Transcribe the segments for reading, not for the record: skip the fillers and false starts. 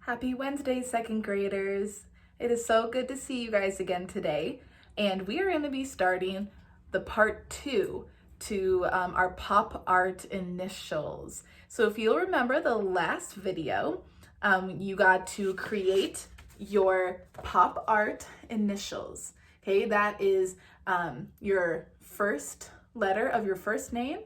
Happy Wednesday, second graders. It is so good to see you guys again today. And we are going to be starting the part 2 to our pop art initials. So if you'll remember the last video, you got to create your pop art initials. Okay, that is your first letter of your first name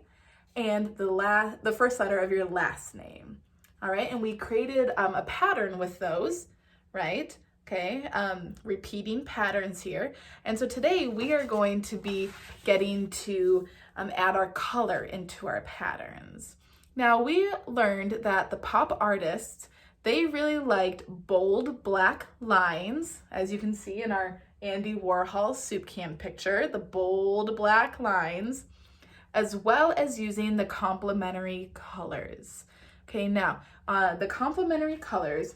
and the first letter of your last name. All right, and we created a pattern with those, right? Okay, repeating patterns here. And so today we are going to be getting to add our color into our patterns. Now we learned that the pop artists, they really liked bold black lines, as you can see in our Andy Warhol soup can picture, the bold black lines, as well as using the complementary colors. Okay, now the complementary colors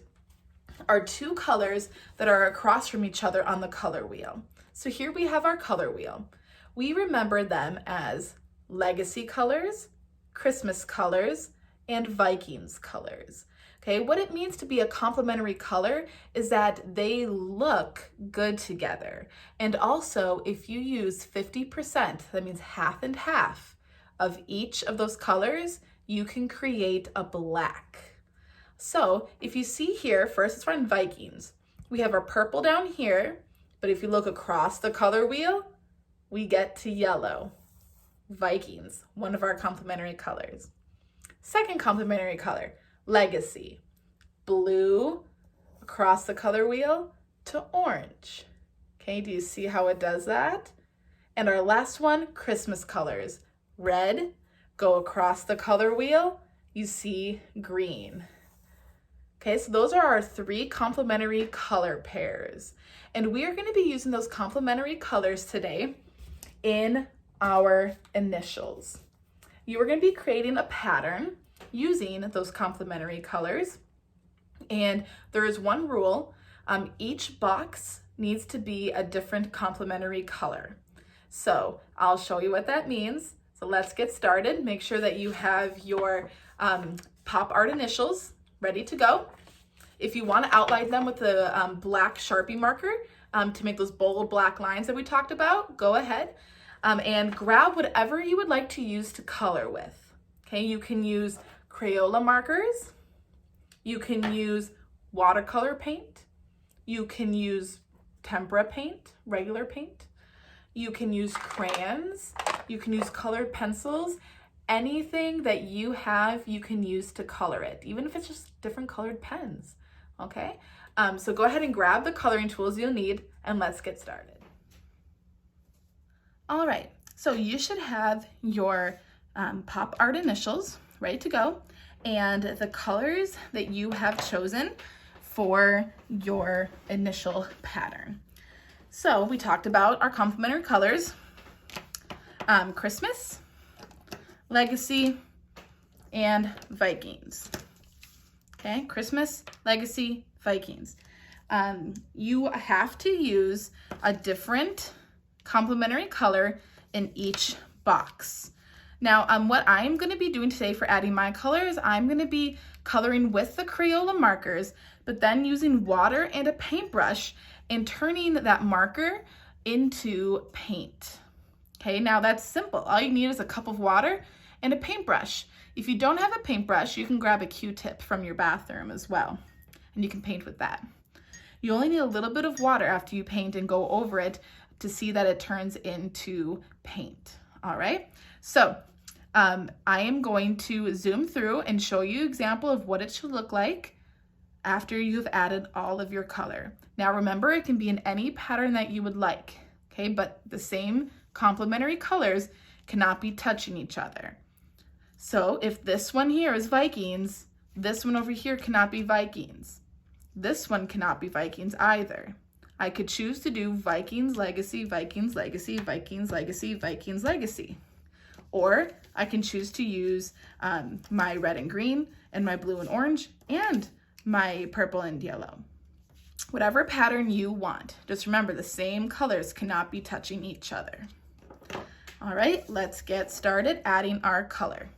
are two colors that are across from each other on the color wheel. So here we have our color wheel. We remember them as legacy colors, Christmas colors, and Vikings colors. Okay, what it means to be a complementary color is that they look good together. And also, if you use 50%, that means half and half of each of those colors, you can create a black. So if you see here, first let's run Vikings. We have our purple down here, but if you look across the color wheel, we get to yellow. Vikings, one of our complementary colors. Second complementary color, legacy. Blue across the color wheel to orange. Okay, do you see how it does that? And our last one, Christmas colors. Red, go across the color wheel, you see green. Okay, so those are our three complementary color pairs. And we are going to be using those complementary colors today in our initials. You are going to be creating a pattern using those complementary colors. And there is one rule, each box needs to be a different complementary color. So I'll show you what that means. So let's get started. Make sure that you have your pop art initials ready to go. If you want to outline them with the black Sharpie marker to make those bold black lines that we talked about, go ahead and grab whatever you would like to use to color with. Okay, you can use Crayola markers, you can use watercolor paint, you can use tempera paint, regular paint, you can use crayons, you can use colored pencils. Anything that you have, you can use to color it, even if it's just different colored pens, okay? So go ahead and grab the coloring tools you'll need and let's get started. All right, so you should have your pop art initials ready to go and the colors that you have chosen for your initial pattern. So we talked about our complementary colors, Christmas, legacy, and Vikings. Okay, Christmas, legacy, Vikings. You have to use a different complementary color in each box. Now, what I'm going to be doing today for adding my colors, I'm going to be coloring with the Crayola markers, but then using water and a paintbrush and turning that marker into paint. Okay, now that's simple. All you need is a cup of water and a paintbrush. If you don't have a paintbrush, you can grab a Q-tip from your bathroom as well, and you can paint with that. You only need a little bit of water after you paint and go over it to see that it turns into paint. All right, so I am going to zoom through and show you an example of what it should look like after you've added all of your color. Now remember, it can be in any pattern that you would like, okay? But the same complementary colors cannot be touching each other. So if this one here is Vikings, this one over here cannot be Vikings. This one cannot be Vikings either. I could choose to do Vikings, legacy, Vikings, legacy, Vikings, legacy, Vikings, legacy. Or I can choose to use my red and green and my blue and orange and my purple and yellow. Whatever pattern you want. Just remember, the same colors cannot be touching each other. All right, let's get started adding our color.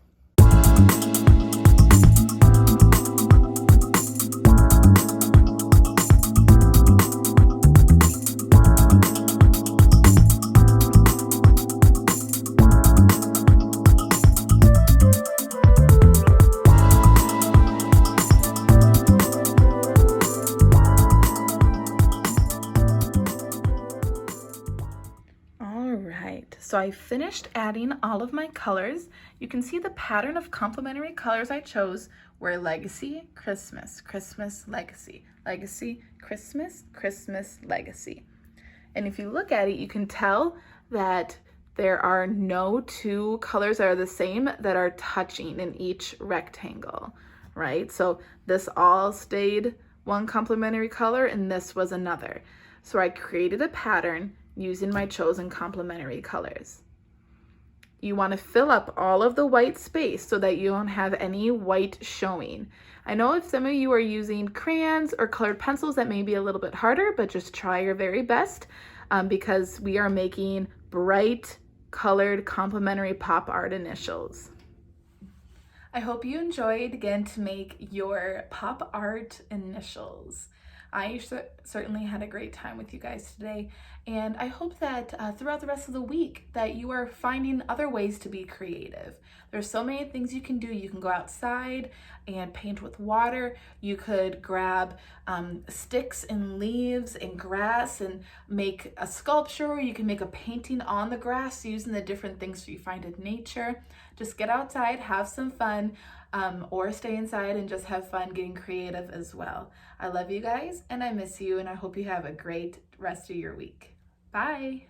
So I finished adding all of my colors. You can see the pattern of complementary colors I chose were Legacy, Christmas, Christmas, Legacy, Legacy, Christmas, Christmas, Legacy. And if you look at it, you can tell that there are no two colors that are the same that are touching in each rectangle, right? So this all stayed one complementary color and this was another. So I created a pattern using my chosen complementary colors. You want to fill up all of the white space so that you don't have any white showing. I know if some of you are using crayons or colored pencils, that may be a little bit harder, but just try your very best because we are making bright colored complementary pop art initials. I hope you enjoyed getting to make your pop art initials. I certainly had a great time with you guys today, and I hope that throughout the rest of the week that you are finding other ways to be creative. There's so many things you can do. You can go outside and paint with water. You could grab sticks and leaves and grass and make a sculpture. You can make a painting on the grass using the different things you find in nature. Just get outside, have some fun, or stay inside and just have fun getting creative as well. I love you guys and I miss you, and I hope you have a great rest of your week. Bye.